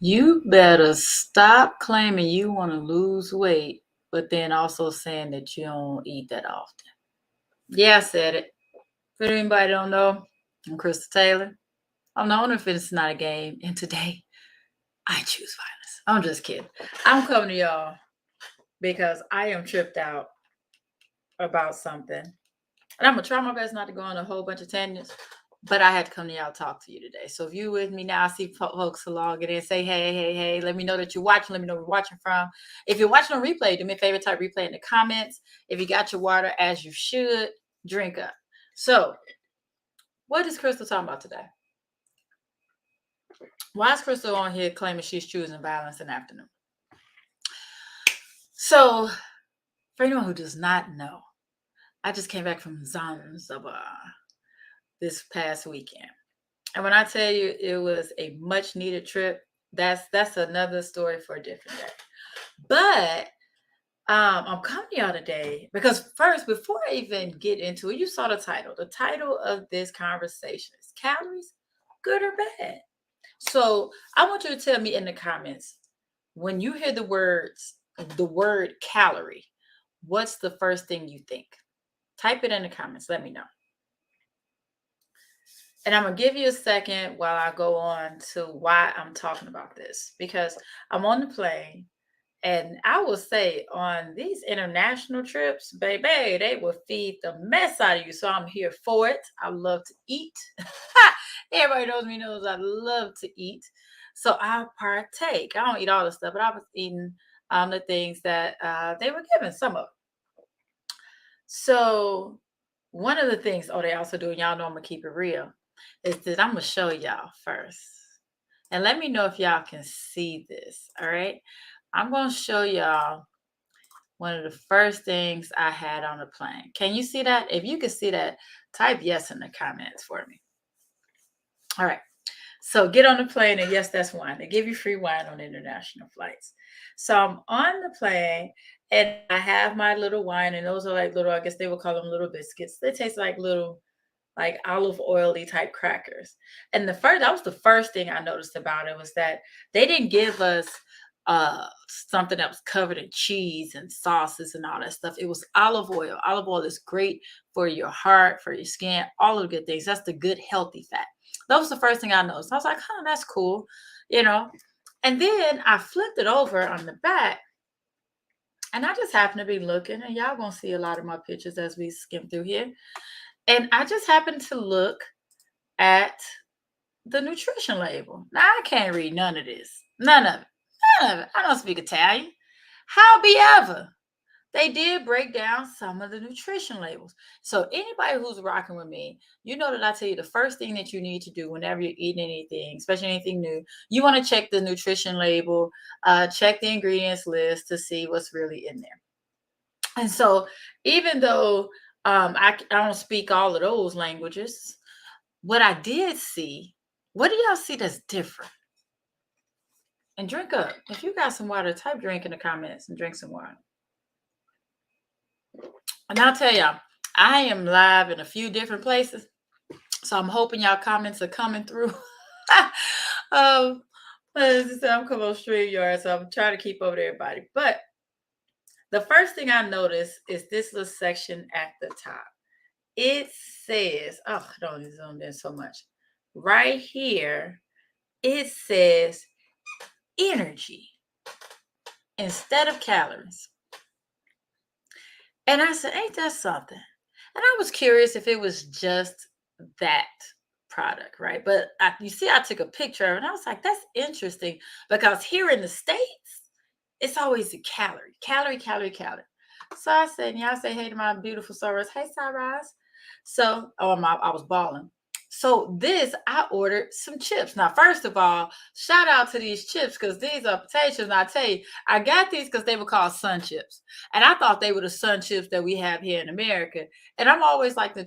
You better stop claiming you want to lose weight, but then also saying that you don't eat that often. Yeah, I said it. For anybody don't know, I'm Krista Taylor. I'm the owner of Fitness Not a Game, and today I choose violence. I'm just kidding. I'm coming to y'all because I am tripped out about something. And I'm going to try my best not to go on a whole bunch of tangents, but I had to come to y'all talk to you today. So if you're with me now, I see folks log it in, say, hey, let me know that you're watching. Let me know where you're watching from. If you're watching on replay, do me a favor, type replay in the comments. If you got your water, as you should, drink up. So what is Crystal talking about today? Why is Crystal on here claiming she's choosing violence in the afternoon? So for anyone who does not know, I just came back from Zanzibar this past weekend. And when I tell you it was a much needed trip, that's another story for a different day. But I'm coming to y'all today because first, before I even get into it, you saw the title. The title of this conversation is Calories, Good or Bad? So I want you to tell me in the comments, when you hear the word calorie, what's the first thing you think? Type it in the comments. Let me know. And I'm going to give you a second while I go on to why I'm talking about this, because I'm on the plane. And I will say on these international trips, baby, they will feed the mess out of you. So I'm here for it. I love to eat. Everybody knows I love to eat. So I partake. I don't eat all the stuff, but I was eating the things that they were given, some of. So one of the things, they also do, and y'all know I'm going to keep it real, is that I'm going to show y'all first. And let me know if y'all can see this, all right? I'm going to show y'all one of the first things I had on the plane. Can you see that? If you can see that, type yes in the comments for me. All right. So get on the plane, and yes, that's wine. They give you free wine on international flights. So I'm on the plane, and I have my little wine, and those are like little, I guess they would call them little biscuits. They taste like little, like olive oily type crackers. And that was the first thing I noticed about it, was that they didn't give us something that was covered in cheese and sauces and all that stuff. It was olive oil. Olive oil is great for your heart, for your skin, all of the good things. That's the good, healthy fat. That was the first thing I noticed. I was like, that's cool, you know. And then I flipped it over on the back, and I just happened to be looking, and y'all gonna see a lot of my pictures as we skim through here. And I just happened to look at the nutrition label. Now, I can't read none of this. None of it. None of it. I don't speak Italian. However, they did break down some of the nutrition labels. So anybody who's rocking with me, you know that I tell you the first thing that you need to do whenever you're eating anything, especially anything new, you want to check the nutrition label, check the ingredients list to see what's really in there. And so even though I don't speak all of those languages, what I did see, what do y'all see that's different? And drink up. If you got some water, type drink in the comments and drink some water. And I'll tell y'all, I am live in a few different places. So I'm hoping y'all comments are coming through. I'm coming on StreamYard, so I'm trying to keep up with everybody. But the first thing I noticed is this little section at the top. It says, I don't zoom in so much. Right here, it says energy instead of calories. And I said, ain't that something? And I was curious if it was just that product, right? But you see, I took a picture of it, and I was like, that's interesting, because here in the States, it's always a calorie. So I said, and y'all say hey to my beautiful Sunrise. Hey, Sunrise. So I was balling. So I ordered some chips. Now, first of all, shout out to these chips, because these are potato chips. And I tell you, I got these because they were called sun chips. And I thought they were the sun chips that we have here in America. And I always like to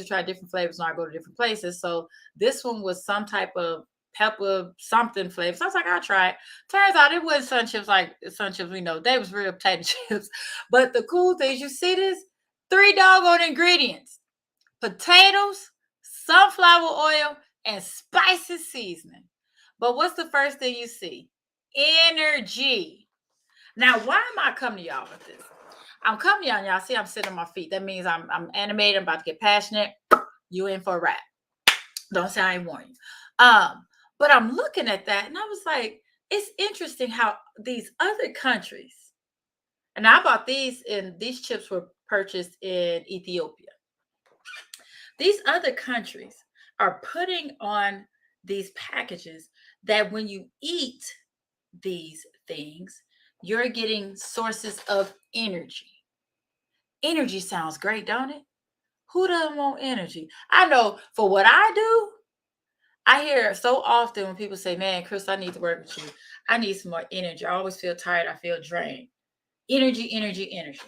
try different flavors when I go to different places. So this one was some type of pepper something flavor. So I was like, I'll try it. Turns out it wasn't sun chips like sun chips we know. They was real potato chips. But the cool thing is, you see this? 3 doggone ingredients. Potatoes, sunflower oil, and spicy seasoning. But what's the first thing you see? Energy. Now, why am I coming to y'all with this? I'm coming to y'all. See, I'm sitting on my feet. That means I'm animated. I'm about to get passionate. You in for a rap. Don't say I ain't warn you. But I'm looking at that and I was like, it's interesting how these other countries, and I bought these, and these chips were purchased in Ethiopia. These other countries are putting on these packages that when you eat these things, you're getting sources of energy. Energy sounds great, don't it? Who doesn't want energy? I know for what I do, I hear so often when people say, man, Chris, I need to work with you. I need some more energy. I always feel tired. I feel drained. Energy, energy, energy.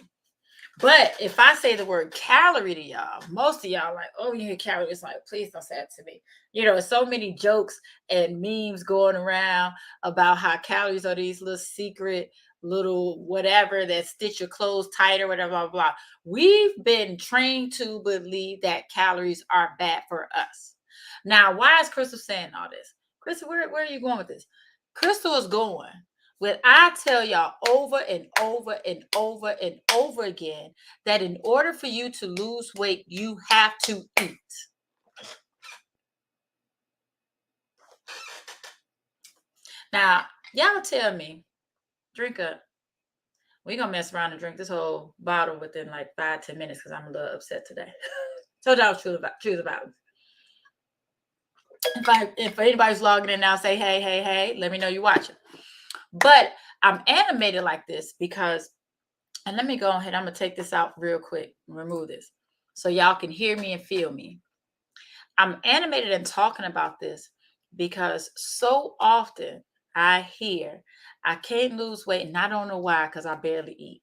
But if I say the word calorie to y'all, most of y'all like, oh, you hear calorie. It's like, please don't say that to me. You know, so many jokes and memes going around about how calories are these little secret, little whatever that stitch your clothes tight or whatever, blah, blah, blah. We've been trained to believe that calories are bad for us. Now, why is Crystal saying all this? Crystal, where are you going with this? Crystal is going when I tell y'all over and over and over and over again that in order for you to lose weight, you have to eat. Now, y'all tell me, drink up. We're going to mess around and drink this whole bottle within like 5-10 minutes because I'm a little upset today. Told y'all the truth about it. If anybody's logging in now, say, hey, let me know you're watching. But I'm animated like this because, and let me go ahead. I'm going to take this out real quick and remove this so y'all can hear me and feel me. I'm animated and talking about this because so often I hear I can't lose weight and I don't know why because I barely eat.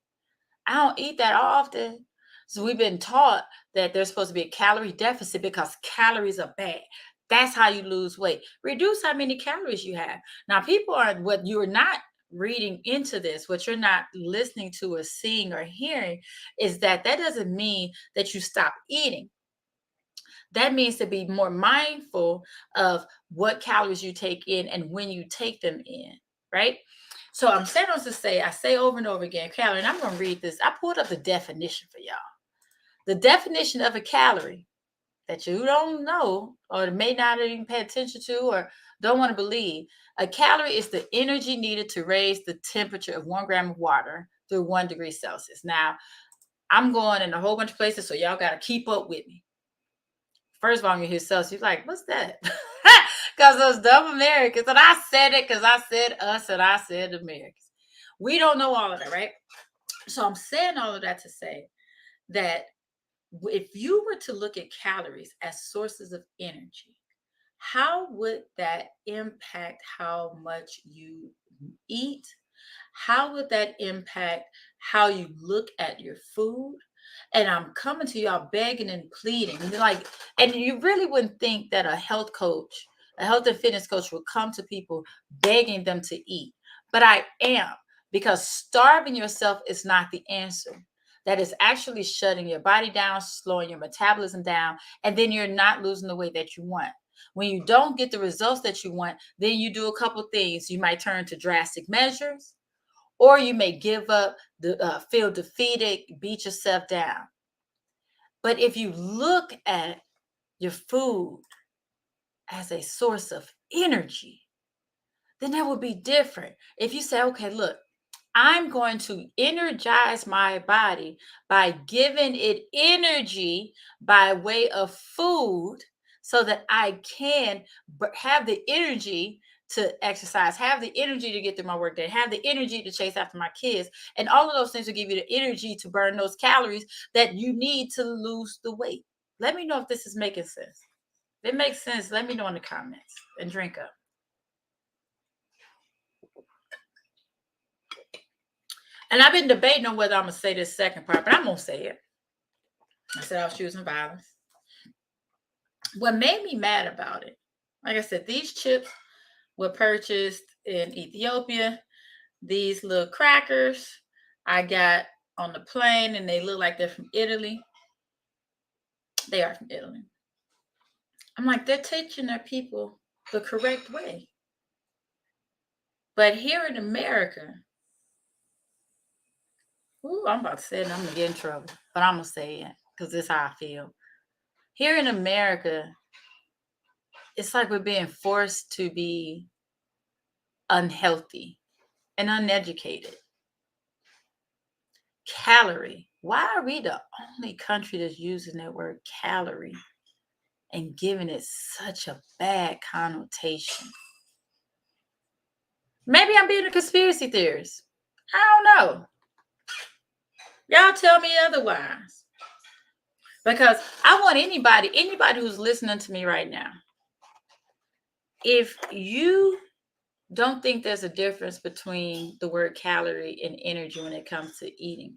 I don't eat that often. So we've been taught that there's supposed to be a calorie deficit because calories are bad. That's how you lose weight. Reduce how many calories you have. Now, people are, what you're not reading into this, what you're not listening to or seeing or hearing is that doesn't mean that you stop eating. That means to be more mindful of what calories you take in and when you take them in, right? So I'm saying to say, I say over and over again, calorie, and I'm going to read this. I pulled up the definition for y'all. The definition of a calorie that you don't know or may not even pay attention to or don't want to believe. A calorie is the energy needed to raise the temperature of 1 gram of water through 1 degree Celsius. Now, I'm going in a whole bunch of places, so y'all got to keep up with me. First of all, you hear Celsius, you're like, what's that? Because those dumb Americans, and I said it because I said us and I said Americans. We don't know all of that, right? So I'm saying all of that to say that if you were to look at calories as sources of energy, how would that impact how much you eat? How would that impact how you look at your food? And I'm coming to y'all begging and pleading. And you really wouldn't think that a health coach, a health and fitness coach would come to people begging them to eat. But I am, because starving yourself is not the answer. That is actually shutting your body down, slowing your metabolism down, and then you're not losing the weight that you want. When you don't get the results that you want, then you do a couple things. You might turn to drastic measures, or you may give up, feel defeated, beat yourself down. But if you look at your food as a source of energy, then that would be different. If you say, okay, look, I'm going to energize my body by giving it energy by way of food so that I can have the energy to exercise, have the energy to get through my workday, have the energy to chase after my kids. And all of those things will give you the energy to burn those calories that you need to lose the weight. Let me know if this is making sense. If it makes sense, let me know in the comments and drink up. And I've been debating on whether I'm going to say this second part, but I'm going to say it. I said I was choosing violence. What made me mad about it, like I said, these chips were purchased in Ethiopia. These little crackers I got on the plane, and they look like they're from Italy. They are from Italy. I'm like, they're teaching their people the correct way. But here in America, ooh, I'm about to say it and I'm going to get in trouble. But I'm going to say it because this is how I feel. Here in America, it's like we're being forced to be unhealthy and uneducated. Calorie. Why are we the only country that's using that word calorie and giving it such a bad connotation? Maybe I'm being a conspiracy theorist. I don't know. Y'all tell me otherwise. Because I want anybody who's listening to me right now, if you don't think there's a difference between the word calorie and energy when it comes to eating,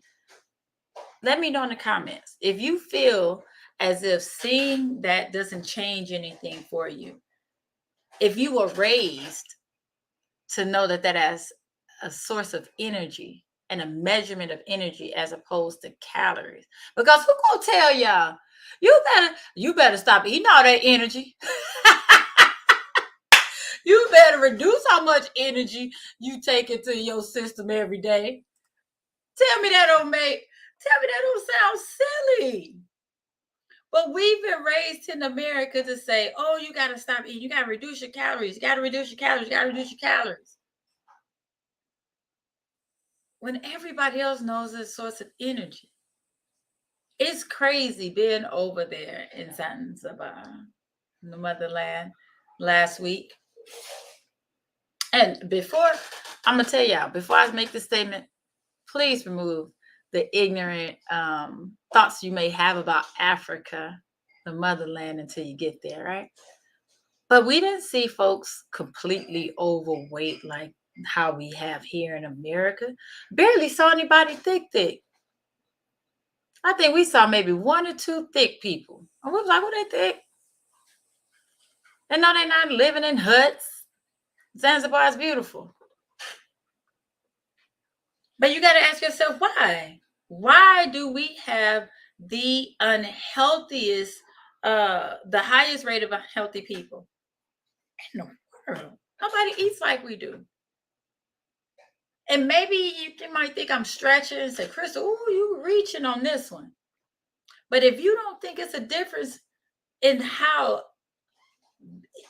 let me know in the comments. If you feel as if seeing that doesn't change anything for you, if you were raised to know that as a source of energy and a measurement of energy as opposed to calories, because who gonna tell y'all you better stop eating all that energy. You better reduce how much energy you take into your system every day. Tell me that don't sound silly. But we've been raised in America to say, oh, you got to stop eating. You got to reduce your calories. You got to reduce your calories. You got to reduce your calories. When everybody else knows it's a source of energy. It's crazy being over there in Zanzibar, in the motherland, last week. And I'm going to tell y'all, before I make this statement, please remove the ignorant thoughts you may have about Africa, the motherland, until you get there, right? But we didn't see folks completely overweight like how we have here in America. Barely saw anybody thick. I think we saw maybe one or two thick people. And we was like, what they thick? And no, they're not living in huts. Zanzibar is beautiful. But you got to ask yourself, why? Why do we have the unhealthiest, the highest rate of unhealthy people in the world? Nobody eats like we do. And maybe you might think I'm stretching and say, Crystal, ooh, you reaching on this one. But if you don't think it's a difference in how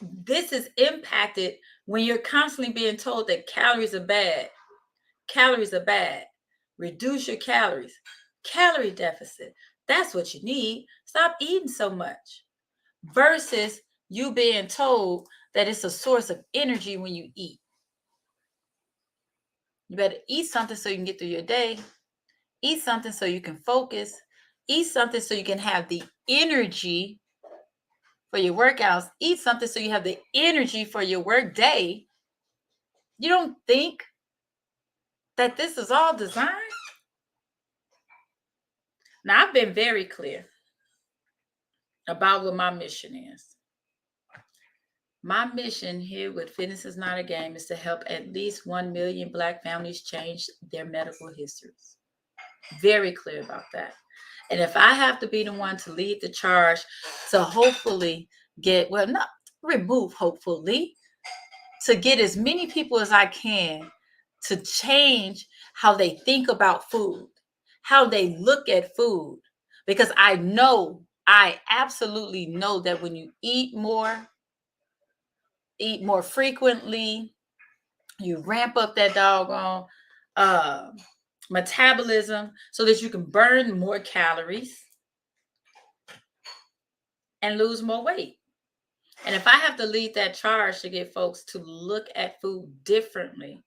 this is impacted when you're constantly being told that calories are bad, reduce your calories, calorie deficit, that's what you need. Stop eating so much. Versus you being told that it's a source of energy when you eat. You better eat something so you can get through your day. Eat something so you can focus. Eat something so you can have the energy for your workouts. Eat something so you have the energy for your work day. You don't think that this is all designed? Now, I've been very clear about what my mission is. My mission here with Fitness is Not a Game is to help at least 1 million Black families change their medical histories. Very clear about that. And if I have to be the one to lead the charge to hopefully hopefully, to get as many people as I can to change how they think about food, how they look at food. Because I absolutely know that when you eat more frequently, you ramp up that doggone metabolism so that you can burn more calories and lose more weight. And if I have to lead that charge to get folks to look at food differently,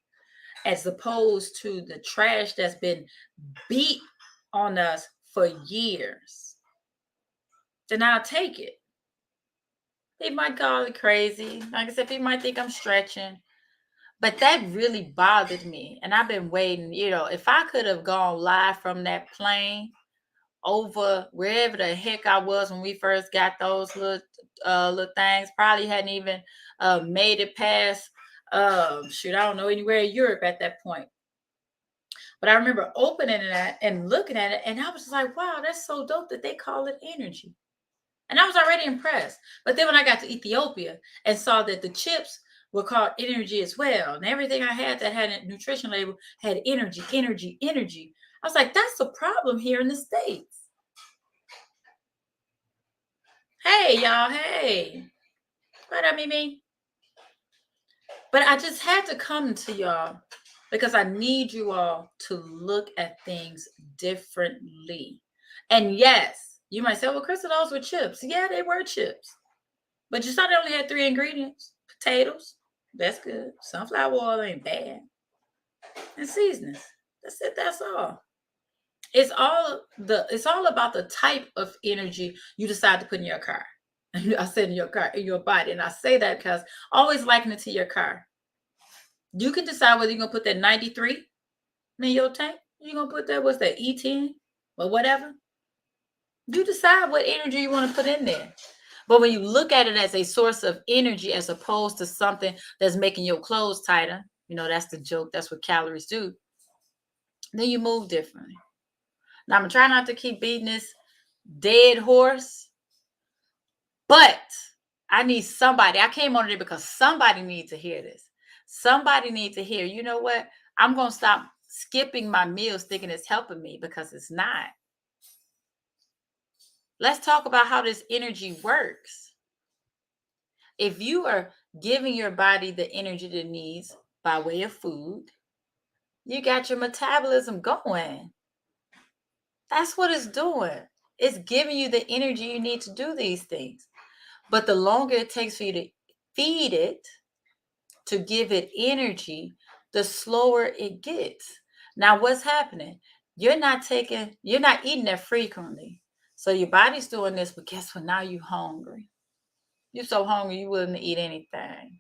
as opposed to the trash that's been beat on us for years, then I'll take it. People might call it crazy. Like I said, people might think I'm stretching. But that really bothered me. And I've been waiting, if I could have gone live from that plane over wherever the heck I was when we first got those little things, probably hadn't even made it past, I don't know, anywhere in Europe at that point. But I remember opening that and looking at it, and I was just like, wow, that's so dope that they call it energy. And I was already impressed. But then when I got to Ethiopia and saw that the chips were called energy as well. And everything I had that had a nutrition label had energy, energy, energy. I was like, that's the problem here in the States. Hey, y'all, hey. What up, Mimi? But I just had to come to y'all because I need you all to look at things differently. And yes, you might say, well, Crystal, those were chips. Yeah, they were chips. But you saw they only had 3 ingredients. Potatoes, that's good. Sunflower oil ain't bad. And seasonings. That's it, that's all. It's all about the type of energy you decide to put in your car. I said in your car, in your body. And I say that because I always liken it to your car. You can decide whether you're going to put that 93 in your tank. You're going to put that, what's that, E10 or whatever. You decide what energy you want to put in there. But when you look at it as a source of energy as opposed to something that's making your clothes tighter, that's the joke. That's what calories do. Then you move differently. Now, I'm going to try not to keep beating this dead horse, but I need somebody. I came on it because somebody needs to hear this. Somebody needs to hear, you know what? I'm going to stop skipping my meals thinking it's helping me because it's not. Let's talk about how this energy works. If you are giving your body the energy that it needs by way of food, you got your metabolism going. That's what it's doing. It's giving you the energy you need to do these things. But the longer it takes for you to feed it, to give it energy, the slower it gets. Now, what's happening? You're not eating that frequently. So your body's doing this, but guess what? Now you're hungry. You're so hungry, you wouldn't eat anything.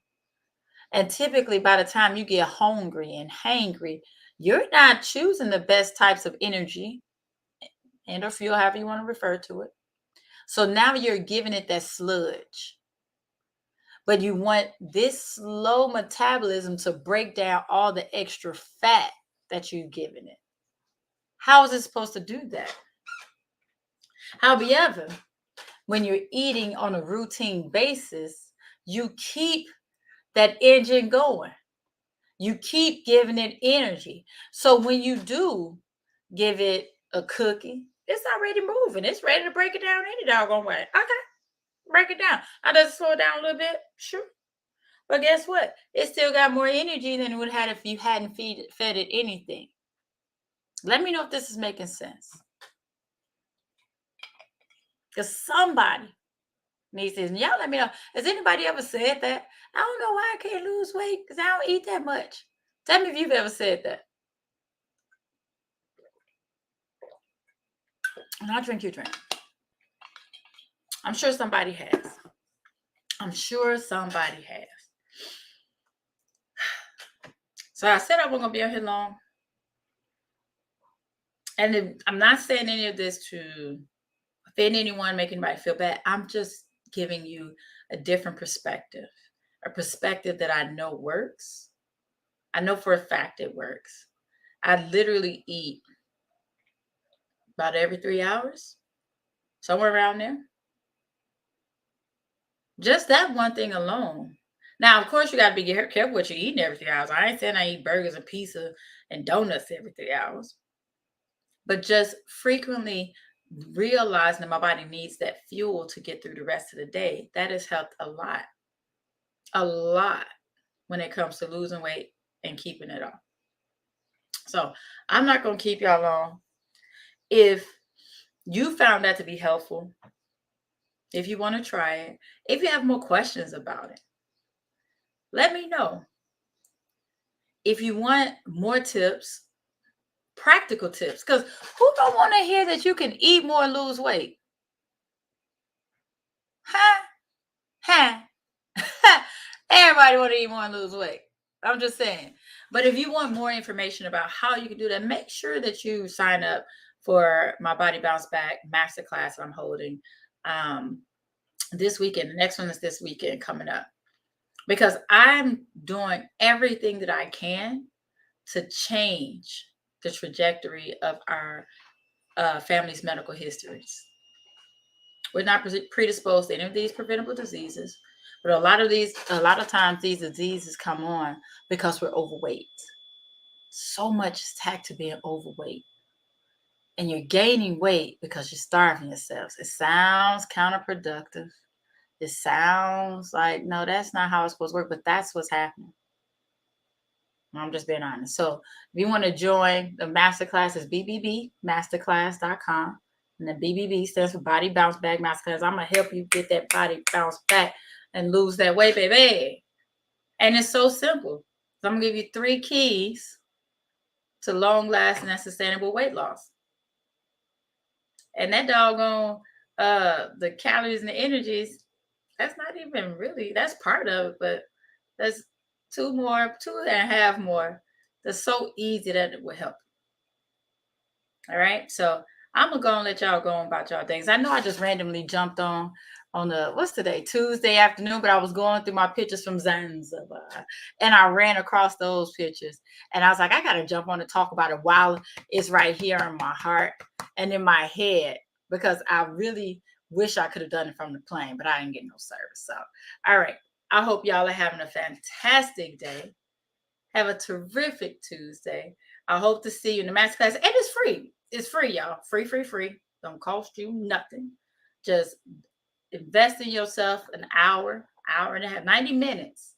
And typically, by the time you get hungry and hangry, you're not choosing the best types of energy and or fuel, however you want to refer to it. So now you're giving it that sludge. But you want this slow metabolism to break down all the extra fat that you've given it. How is it supposed to do that? However, when you're eating on a routine basis, you keep that engine going. You keep giving it energy. So when you do give it a cookie, it's already moving. It's ready to break it down any doggone way. Okay, break it down. I just slow it down a little bit. Sure. But guess what? It still got more energy than it would have had if you hadn't fed it anything. Let me know if this is making sense. Because somebody needs this. And y'all let me know. Has anybody ever said that? I don't know why I can't lose weight because I don't eat that much. Tell me if you've ever said that. And I'll drink your drink. I'm sure somebody has. I'm sure somebody has. So I said I wasn't going to be out here long. And I'm not saying any of this to offend anyone, make anybody feel bad. I'm just giving you a different perspective, a perspective that I know works. I know for a fact it works. I literally eat about every 3 hours, somewhere around there. Just that one thing alone. Now, of course, you got to be careful what you're eating every 3 hours. I ain't saying I eat burgers and pizza and donuts every 3 hours. But just frequently realizing that my body needs that fuel to get through the rest of the day, that has helped a lot when it comes to losing weight and keeping it off. So I'm not going to keep y'all long. If you found that to be helpful, if you want to try it, if you have more questions about it, let me know. If you want more tips, practical tips, because who don't want to hear that you can eat more and lose weight? Huh? Everybody want to eat more and lose weight. I'm just saying. But if you want more information about how you can do that, make sure that you sign up for my Body Bounce Back Masterclass I'm holding this weekend. The next one is this weekend coming up. Because I'm doing everything that I can to change the trajectory of our family's medical histories. We're not predisposed to any of these preventable diseases. But a lot of times these diseases come on because we're overweight. So much is tacked to being overweight. And you're gaining weight because you're starving yourselves. It sounds counterproductive. It sounds like, no, that's not how it's supposed to work, but that's what's happening. I'm just being honest. So if you want to join the masterclass, it's bbbmasterclass.com. And then BBB stands for Body Bounce Back Masterclass. I'm going to help you get that body bounce back and lose that weight, baby. And it's so simple. So I'm going to give you 3 keys to long-lasting and sustainable weight loss. And that doggone, the calories and the energies, that's not even really, that's part of it, but that's 2.5 more. That's so easy that it will help. All right. So I'm gonna go and let y'all go on about y'all things. I know I just randomly jumped on the what's today? Tuesday afternoon, but I was going through my pictures from Zanzibar and I ran across those pictures and I was like, I gotta jump on to talk about it while it's right here in my heart and in my head because I really wish I could have done it from the plane, but I didn't get no service. So all right. I hope y'all are having a fantastic day. Have a terrific Tuesday. I hope to see you in the masterclass. And it's free. It's free, y'all. Free, free, free. Don't cost you nothing. Just invest in yourself an hour and a half, 90 minutes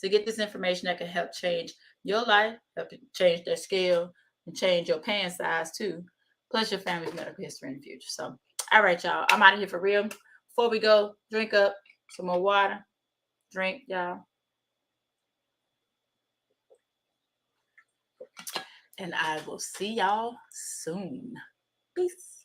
to get this information that can help change your life, help to change their scale, and change your pant size too, plus your family's medical history in the future. So, all right, y'all. I'm out of here for real. Before we go, drink up some more water. Drink, y'all. And I will see y'all soon. Peace.